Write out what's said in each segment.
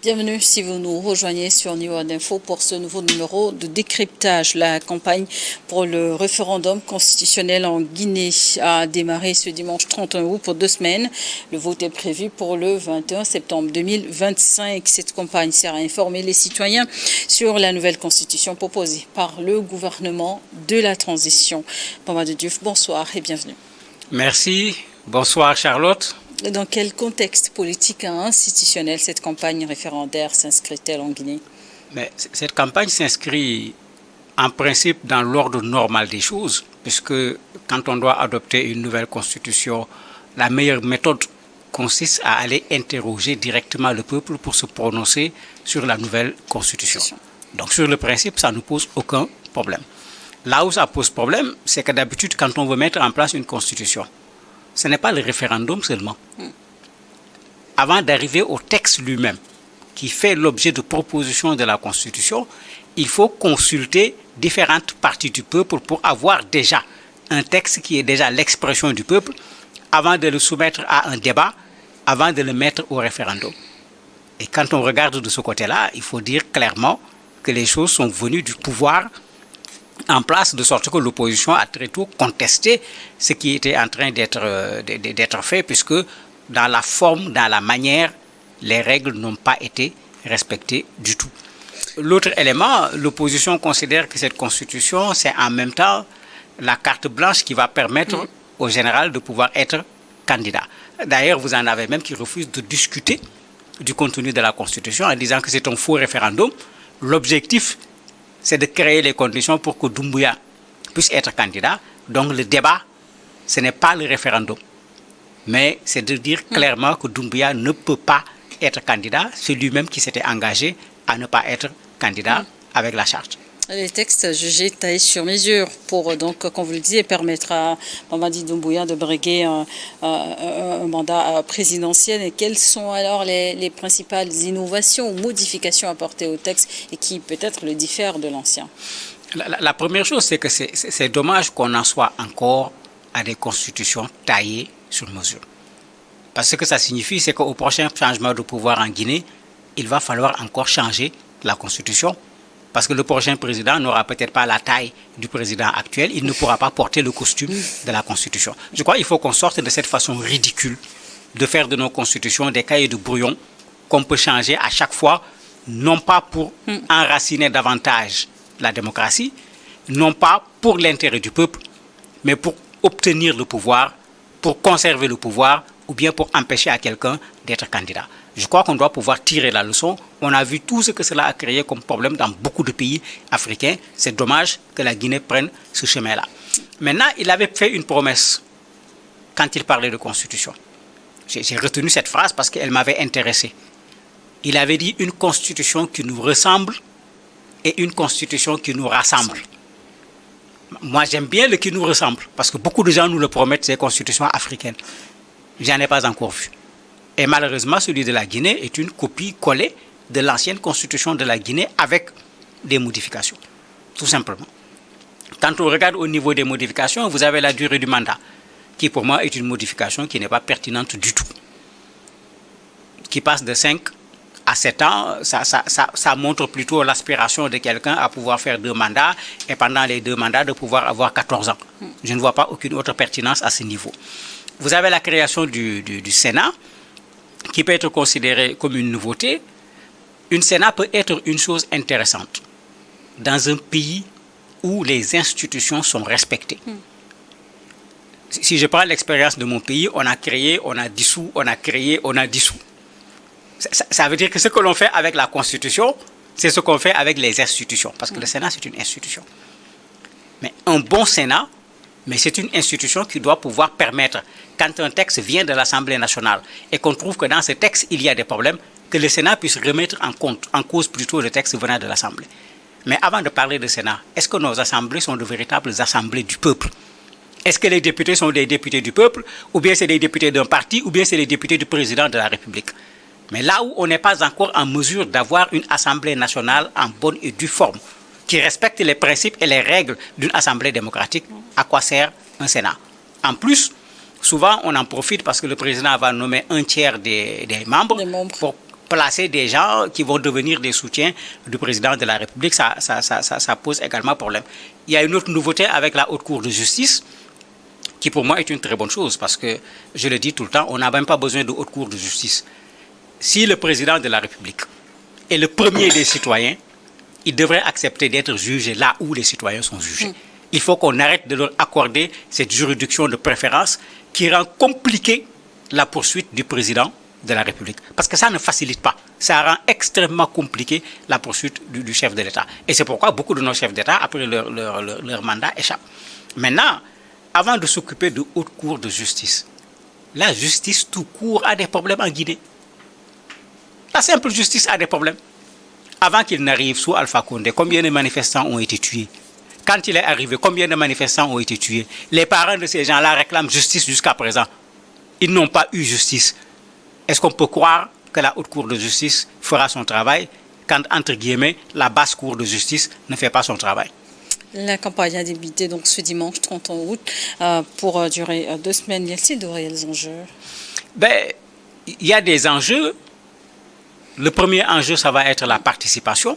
Bienvenue si vous nous rejoignez sur New-World Info pour ce nouveau numéro de décryptage. La campagne pour le référendum constitutionnel en Guinée a démarré ce dimanche 31 août pour 2 semaines. Le vote est prévu pour le 21 septembre 2025. Cette campagne sert à informer les citoyens sur la nouvelle constitution proposée par le gouvernement de la transition. Mamadou Diouf, bonsoir et bienvenue. Merci. Bonsoir Charlotte. Dans quel contexte politique et institutionnel cette campagne référendaire s'inscrit-elle en Guinée? Mais cette campagne s'inscrit en principe dans l'ordre normal des choses, puisque quand on doit adopter une nouvelle constitution, la meilleure méthode consiste à aller interroger directement le peuple pour se prononcer sur la nouvelle constitution. Donc sur le principe, ça ne pose aucun problème. Là où ça pose problème, c'est que d'habitude, quand on veut mettre en place une constitution, ce n'est pas le référendum seulement. Avant d'arriver au texte lui-même, qui fait l'objet de propositions de la Constitution, il faut consulter différentes parties du peuple pour avoir déjà un texte qui est déjà l'expression du peuple, avant de le soumettre à un débat, avant de le mettre au référendum. Et quand on regarde de ce côté-là, il faut dire clairement que les choses sont venues du pouvoir en place, de sorte que l'opposition a très tôt contesté ce qui était en train d'être fait, puisque dans la forme, dans la manière, les règles n'ont pas été respectées du tout. L'autre élément, l'opposition considère que cette constitution, c'est en même temps la carte blanche qui va permettre au général de pouvoir être candidat. D'ailleurs, vous en avez même qui refusent de discuter du contenu de la constitution en disant que c'est un faux référendum. L'objectif, c'est de créer les conditions pour que Doumbouya puisse être candidat. Donc le débat, ce n'est pas le référendum. Mais c'est de dire clairement que Doumbouya ne peut pas être candidat. C'est lui-même qui s'était engagé à ne pas être candidat avec la charte. Les textes jugés taillés sur mesure pour, donc, comme vous le disiez, permettre à Mamadi Doumbouya de briguer un mandat présidentiel. Et quelles sont alors les principales innovations ou modifications apportées au texte et qui peut-être le diffèrent de l'ancien? La première chose, c'est que c'est dommage qu'on en soit encore à des constitutions taillées sur mesure. Parce que ce que ça signifie, c'est qu'au prochain changement de pouvoir en Guinée, il va falloir encore changer la constitution. Parce que le prochain président n'aura peut-être pas la taille du président actuel, il ne pourra pas porter le costume de la Constitution. Je crois qu'il faut qu'on sorte de cette façon ridicule de faire de nos constitutions des cahiers de brouillon qu'on peut changer à chaque fois, non pas pour enraciner davantage la démocratie, non pas pour l'intérêt du peuple, mais pour obtenir le pouvoir, pour conserver le pouvoir ou bien pour empêcher à quelqu'un d'être candidat. Je crois qu'on doit pouvoir tirer la leçon. On a vu tout ce que cela a créé comme problème dans beaucoup de pays africains. C'est dommage que la Guinée prenne ce chemin-là. Maintenant, il avait fait une promesse quand il parlait de constitution. J'ai retenu cette phrase parce qu'elle m'avait intéressé. Il avait dit une constitution qui nous ressemble et une constitution qui nous rassemble. Moi, j'aime bien le qui nous ressemble parce que beaucoup de gens nous le promettent, ces constitutions africaines. Je n'en ai pas encore vu. Et malheureusement, celui de la Guinée est une copie collée de l'ancienne constitution de la Guinée avec des modifications, tout simplement. Quand on regarde au niveau des modifications, vous avez la durée du mandat, qui pour moi est une modification qui n'est pas pertinente du tout. Qui passe de 5 à 7 ans, ça montre plutôt l'aspiration de quelqu'un à pouvoir faire 2 mandats et pendant les 2 mandats de pouvoir avoir 14 ans. Je ne vois pas aucune autre pertinence à ce niveau. Vous avez la création du Sénat, qui peut être considéré comme une nouveauté. Une Sénat peut être une chose intéressante dans un pays où les institutions sont respectées. Si je prends l'expérience de mon pays, on a créé, on a dissous, on a créé, on a dissous. Ça veut dire que ce que l'on fait avec la Constitution, c'est ce qu'on fait avec les institutions, parce que le Sénat, c'est une institution. Mais un bon Sénat, mais c'est une institution qui doit pouvoir permettre, quand un texte vient de l'Assemblée nationale et qu'on trouve que dans ce texte, il y a des problèmes, que le Sénat puisse remettre en cause plutôt le texte venant de l'Assemblée. Mais avant de parler de Sénat, est-ce que nos assemblées sont de véritables assemblées du peuple? Est-ce que les députés sont des députés du peuple, ou bien c'est des députés d'un parti, ou bien c'est les députés du président de la République? Mais là où on n'est pas encore en mesure d'avoir une Assemblée nationale en bonne et due forme, qui respecte les principes et les règles d'une assemblée démocratique, à quoi sert un Sénat? En plus, souvent on en profite parce que le président va nommer un tiers des membres placer des gens qui vont devenir des soutiens du président de la République, ça pose également problème. Il y a une autre nouveauté avec la Haute Cour de justice, qui pour moi est une très bonne chose, parce que, je le dis tout le temps, on n'a même pas besoin de Haute Cour de justice. Si le président de la République est le premier des citoyens, il devrait accepter d'être jugé là où les citoyens sont jugés. Il faut qu'on arrête de leur accorder cette juridiction de préférence qui rend compliquée la poursuite du président de la République. Parce que ça ne facilite pas. Ça rend extrêmement compliqué la poursuite du chef de l'État. Et c'est pourquoi beaucoup de nos chefs d'État, après leur mandat, échappent. Maintenant, avant de s'occuper de haute cour de justice, la justice tout court a des problèmes en Guinée. La simple justice a des problèmes. Avant qu'il n'arrive sous Alpha Condé, combien de manifestants ont été tués? Quand il est arrivé, combien de manifestants ont été tués? Les parents de ces gens-là réclament justice jusqu'à présent. Ils n'ont pas eu justice. Est-ce qu'on peut croire que la haute cour de justice fera son travail quand, entre guillemets, la basse cour de justice ne fait pas son travail? La campagne a débuté donc ce dimanche 30 août pour durer 2 semaines. Y a-t-il de réels enjeux? Il y a des enjeux. Le premier enjeu, ça va être la participation.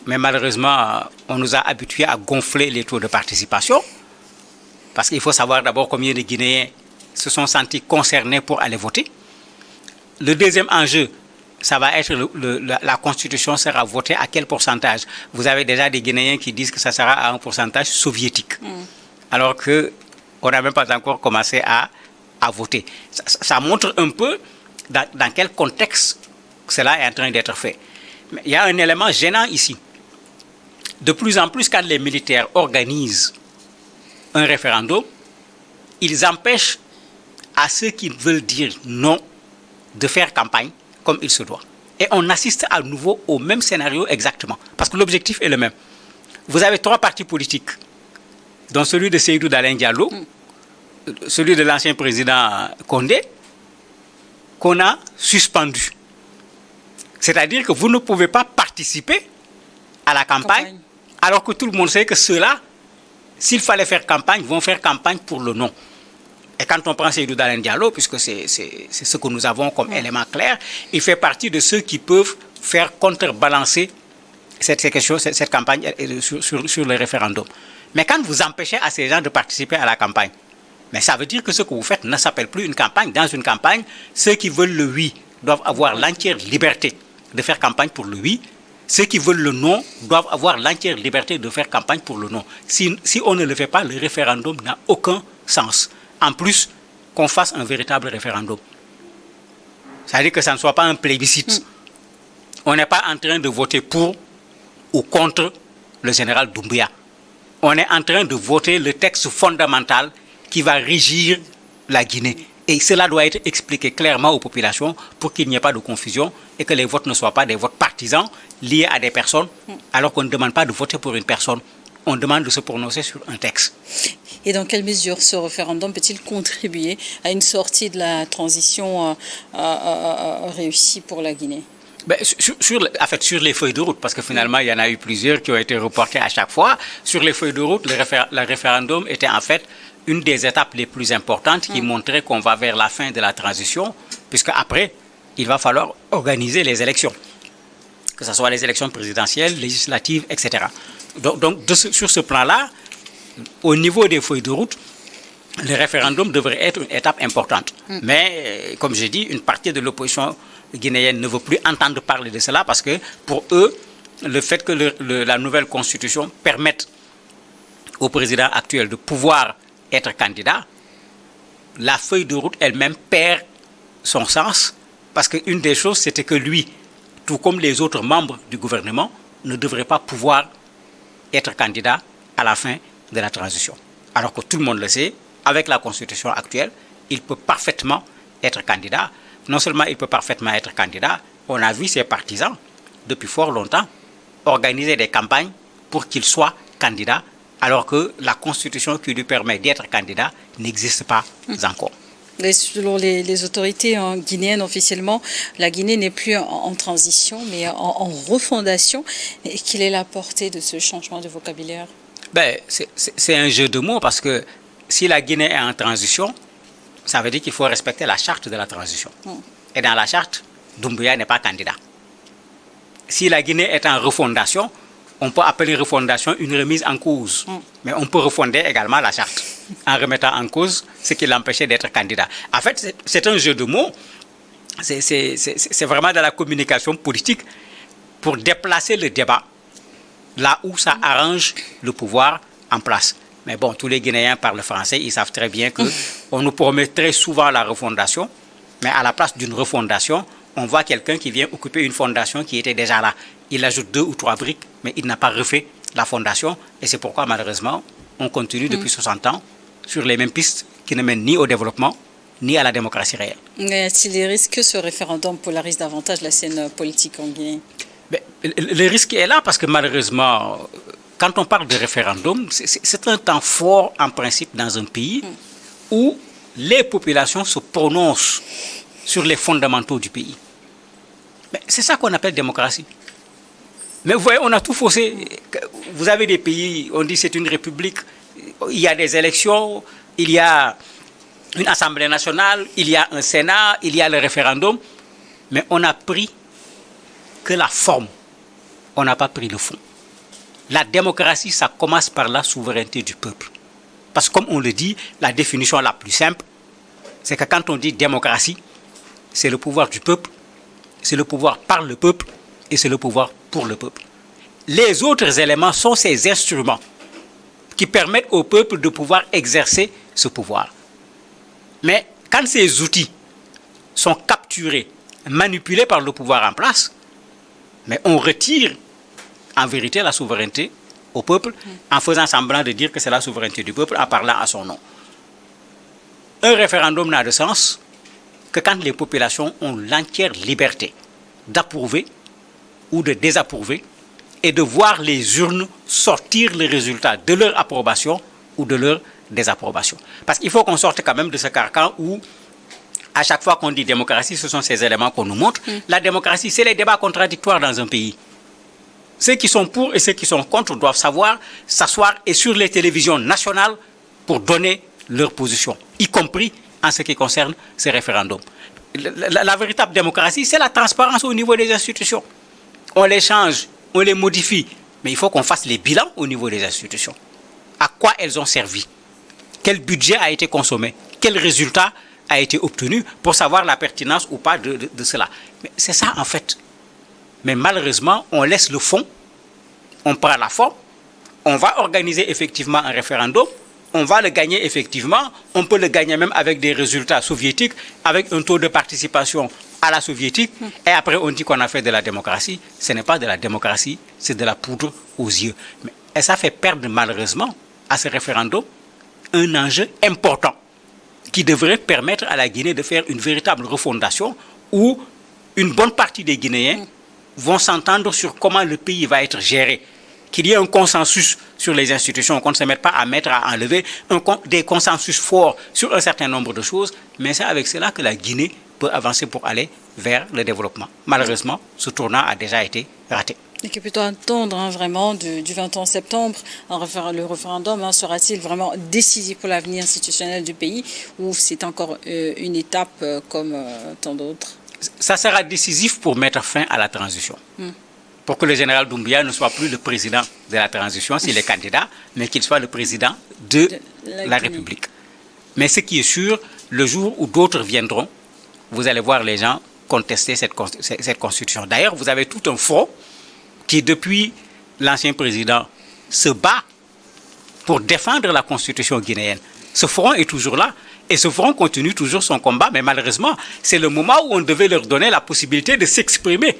Mais malheureusement, on nous a habitués à gonfler les taux de participation. Parce qu'il faut savoir d'abord combien de Guinéens se sont sentis concernés pour aller voter. Le deuxième enjeu, ça va être la Constitution sera votée à quel pourcentage? Vous avez déjà des Guinéens qui disent que ça sera à un pourcentage soviétique. Alors qu'on n'a même pas encore commencé à voter. Ça montre un peu dans quel contexte cela est en train d'être fait. Mais il y a un élément gênant ici. De plus en plus, quand les militaires organisent un référendum, ils empêchent à ceux qui veulent dire non de faire campagne comme il se doit. Et on assiste à nouveau au même scénario exactement. Parce que l'objectif est le même. Vous avez 3 partis politiques, dont celui de Seydou Dalein Diallo, celui de l'ancien président Condé, qu'on a suspendu. C'est-à-dire que vous ne pouvez pas participer à la campagne, alors que tout le monde sait que ceux-là, s'il fallait faire campagne, vont faire campagne pour le non. Et quand on prend Seydou Dalein Diallo, puisque c'est ce que nous avons comme élément clair, il fait partie de ceux qui peuvent faire contrebalancer cette campagne sur le référendum. Mais quand vous empêchez à ces gens de participer à la campagne, mais ça veut dire que ce que vous faites ne s'appelle plus une campagne. Dans une campagne, ceux qui veulent le oui doivent avoir l'entière liberté de faire campagne pour le oui. Ceux qui veulent le non doivent avoir l'entière liberté de faire campagne pour le non. Si on ne le fait pas, le référendum n'a aucun sens. En plus, qu'on fasse un véritable référendum. Ça veut dire que ça ne soit pas un plébiscite. On n'est pas en train de voter pour ou contre le général Doumbouya. On est en train de voter le texte fondamental qui va régir la Guinée. Et cela doit être expliqué clairement aux populations pour qu'il n'y ait pas de confusion et que les votes ne soient pas des votes partisans liés à des personnes, alors qu'on ne demande pas de voter pour une personne. On demande de se prononcer sur un texte. Et dans quelle mesure ce référendum peut-il contribuer à une sortie de la transition réussie pour la Guinée? Sur les feuilles de route, parce que finalement, il y en a eu plusieurs qui ont été reportées à chaque fois. Sur les feuilles de route, le référendum était en fait une des étapes les plus importantes qui montrait qu'on va vers la fin de la transition, puisque après, il va falloir organiser les élections, que ce soit les élections présidentielles, législatives, etc. Donc sur ce plan-là, au niveau des feuilles de route, le référendum devrait être une étape importante. Mais, comme j'ai dit, une partie de l'opposition guinéenne ne veut plus entendre parler de cela parce que, pour eux, le fait que la nouvelle constitution permette au président actuel de pouvoir être candidat, la feuille de route elle-même perd son sens parce qu'une des choses, c'était que lui, tout comme les autres membres du gouvernement, ne devrait pas pouvoir être candidat à la fin de la transition. Alors que tout le monde le sait, avec la constitution actuelle, il peut parfaitement être candidat. Non seulement il peut parfaitement être candidat, on a vu ses partisans, depuis fort longtemps, organiser des campagnes pour qu'il soit candidat, alors que la constitution qui lui permet d'être candidat n'existe pas encore. Selon les autorités guinéennes, officiellement, la Guinée n'est plus en transition, mais en refondation. Et quelle est la portée de ce changement de vocabulaire? C'est un jeu de mots parce que si la Guinée est en transition, ça veut dire qu'il faut respecter la charte de la transition. Et dans la charte, Doumbouya n'est pas candidat. Si la Guinée est en refondation, on peut appeler refondation une remise en cause. Mais on peut refonder également la charte en remettant en cause ce qui l'empêchait d'être candidat. En fait, c'est un jeu de mots. C'est vraiment de la communication politique pour déplacer le débat là où ça arrange le pouvoir en place. Mais bon, tous les Guinéens parlent français, ils savent très bien qu'on nous promet très souvent la refondation, mais à la place d'une refondation, on voit quelqu'un qui vient occuper une fondation qui était déjà là. Il ajoute 2 ou 3 briques, mais il n'a pas refait la fondation. Et c'est pourquoi, malheureusement, on continue depuis 60 ans sur les mêmes pistes qui ne mènent ni au développement, ni à la démocratie réelle. Mais est-il des risques que ce référendum polarise davantage la scène politique en Guinée? Le risque est là parce que, malheureusement, quand on parle de référendum, c'est un temps fort, en principe, dans un pays où les populations se prononcent sur les fondamentaux du pays. Mais c'est ça qu'on appelle démocratie. Mais vous voyez, on a tout faussé. Vous avez des pays, on dit c'est une république, il y a des élections, il y a une assemblée nationale, il y a un Sénat, il y a le référendum, mais on a pris que la forme, on n'a pas pris le fond. La démocratie, ça commence par la souveraineté du peuple. Parce que comme on le dit, la définition la plus simple, c'est que quand on dit démocratie, c'est le pouvoir du peuple, c'est le pouvoir par le peuple et c'est le pouvoir pour le peuple. Les autres éléments sont ces instruments qui permettent au peuple de pouvoir exercer ce pouvoir. Mais quand ces outils sont capturés, manipulés par le pouvoir en place, mais on retire en vérité la souveraineté au peuple en faisant semblant de dire que c'est la souveraineté du peuple en parlant à son nom. Un référendum n'a de sens que quand les populations ont l'entière liberté d'approuver ou de désapprouver et de voir les urnes sortir les résultats de leur approbation ou de leur désapprobation. Parce qu'il faut qu'on sorte quand même de ce carcan où, à chaque fois qu'on dit démocratie, ce sont ces éléments qu'on nous montre. La démocratie, c'est les débats contradictoires dans un pays. Ceux qui sont pour et ceux qui sont contre doivent savoir s'asseoir et sur les télévisions nationales pour donner leur position, y compris en ce qui concerne ces référendums. La véritable démocratie, c'est la transparence au niveau des institutions. On les change, on les modifie, mais il faut qu'on fasse les bilans au niveau des institutions. À quoi elles ont servi? Quel budget a été consommé? Quel résultat a été obtenu pour savoir la pertinence ou pas de cela? Mais c'est ça en fait. Mais malheureusement, on laisse le fond, on prend la forme, on va organiser effectivement un référendum, on va le gagner effectivement, on peut le gagner même avec des résultats soviétiques, avec un taux de participation à la soviétique, et après on dit qu'on a fait de la démocratie. Ce n'est pas de la démocratie, c'est de la poudre aux yeux. Et ça fait perdre malheureusement à ce référendum un enjeu important qui devrait permettre à la Guinée de faire une véritable refondation où une bonne partie des Guinéens vont s'entendre sur comment le pays va être géré. Qu'il y ait un consensus sur les institutions, qu'on ne se mette pas à mettre à enlever des consensus forts sur un certain nombre de choses, mais c'est avec cela que la Guinée peut avancer pour aller vers le développement. Malheureusement, ce tournant a déjà été raté. Et que peut-on attendre vraiment du 21 septembre? Le référendum sera-t-il vraiment décisif pour l'avenir institutionnel du pays ou c'est encore une étape comme tant d'autres? Ça sera décisif pour mettre fin à la transition. Pour que le général Doumbouya ne soit plus le président de la transition s'il est candidat, mais qu'il soit le président de la République. Mais ce qui est sûr, le jour où d'autres viendront, vous allez voir les gens contester cette constitution. D'ailleurs, vous avez tout un front qui, depuis l'ancien président, se bat pour défendre la constitution guinéenne. Ce front est toujours là. Et ce front continue toujours son combat, mais malheureusement, c'est le moment où on devait leur donner la possibilité de s'exprimer,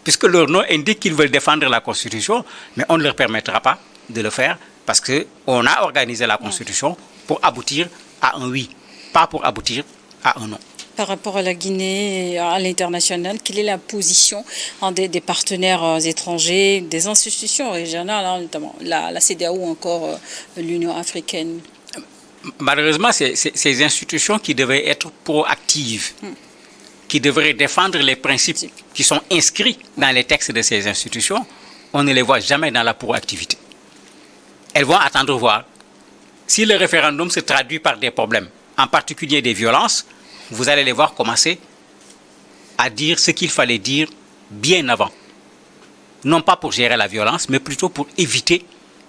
puisque leur nom indique qu'ils veulent défendre la Constitution, mais on ne leur permettra pas de le faire, parce qu'on a organisé la Constitution pour aboutir à un oui, pas pour aboutir à un non. Par rapport à la Guinée et à l'international, quelle est la position des partenaires étrangers, des institutions régionales, notamment la CEDEAO ou encore l'Union africaine? Malheureusement, c'est ces institutions qui devraient être proactives, qui devraient défendre les principes qui sont inscrits dans les textes de ces institutions. On ne les voit jamais dans la proactivité. Elles vont attendre voir. Si le référendum se traduit par des problèmes, en particulier des violences, vous allez les voir commencer à dire ce qu'il fallait dire bien avant. Non pas pour gérer la violence, mais plutôt pour éviter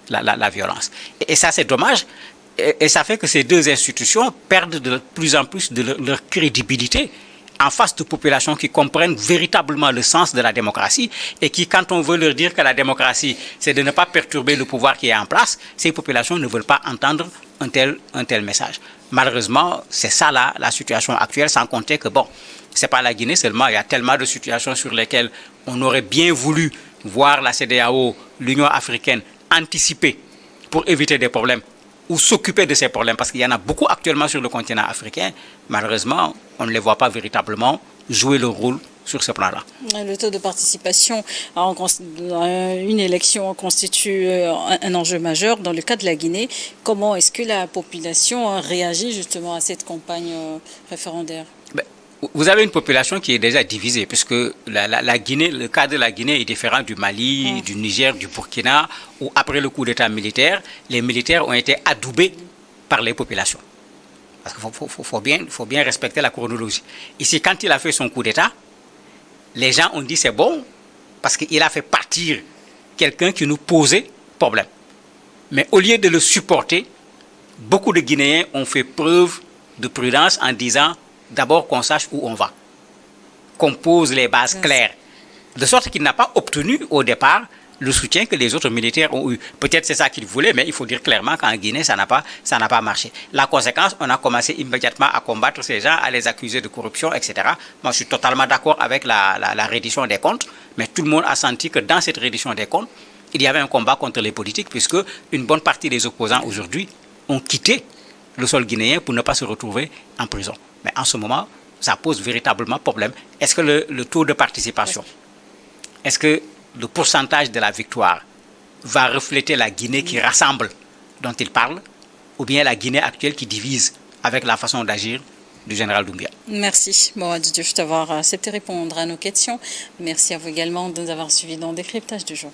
la violence. Et ça, c'est dommage. Et ça fait que ces deux institutions perdent de plus en plus de leur crédibilité en face de populations qui comprennent véritablement le sens de la démocratie et qui, quand on veut leur dire que la démocratie, c'est de ne pas perturber le pouvoir qui est en place, ces populations ne veulent pas entendre un tel message. Malheureusement, c'est ça la situation actuelle, sans compter que, bon, c'est pas la Guinée seulement, il y a tellement de situations sur lesquelles on aurait bien voulu voir la CEDEAO, l'Union africaine, anticiper pour éviter des problèmes ou s'occuper de ces problèmes, parce qu'il y en a beaucoup actuellement sur le continent africain. Malheureusement, on ne les voit pas véritablement jouer le rôle sur ce plan-là. Le taux de participation à une élection constitue un enjeu majeur. Dans le cas de la Guinée, comment est-ce que la population réagit justement à cette campagne référendaire? Vous avez une population qui est déjà divisée, puisque la Guinée, le cas de la Guinée est différent du Mali, du Niger, du Burkina, où après le coup d'État militaire, les militaires ont été adoubés par les populations. Parce qu'il faut bien respecter la chronologie. Ici, quand il a fait son coup d'État, les gens ont dit c'est bon, parce qu'il a fait partir quelqu'un qui nous posait problème. Mais au lieu de le supporter, beaucoup de Guinéens ont fait preuve de prudence en disant d'abord qu'on sache où on va, qu'on pose les bases claires, de sorte qu'il n'a pas obtenu au départ le soutien que les autres militaires ont eu. Peut-être c'est ça qu'ils voulaient, mais il faut dire clairement qu'en Guinée, ça n'a pas marché. La conséquence, on a commencé immédiatement à combattre ces gens, à les accuser de corruption, etc. Moi, je suis totalement d'accord avec la reddition des comptes, mais tout le monde a senti que dans cette reddition des comptes, il y avait un combat contre les politiques, puisque une bonne partie des opposants aujourd'hui ont quitté le sol guinéen pour ne pas se retrouver en prison. Mais en ce moment, ça pose véritablement problème. Est-ce que le taux de participation, est-ce que le pourcentage de la victoire va refléter la Guinée qui rassemble, dont il parle, ou bien la Guinée actuelle qui divise avec la façon d'agir du général Doumbia? Merci, Mohamed Diouf, d'avoir accepté de répondre à nos questions. Merci à vous également de nous avoir suivis dans le décryptage du jour.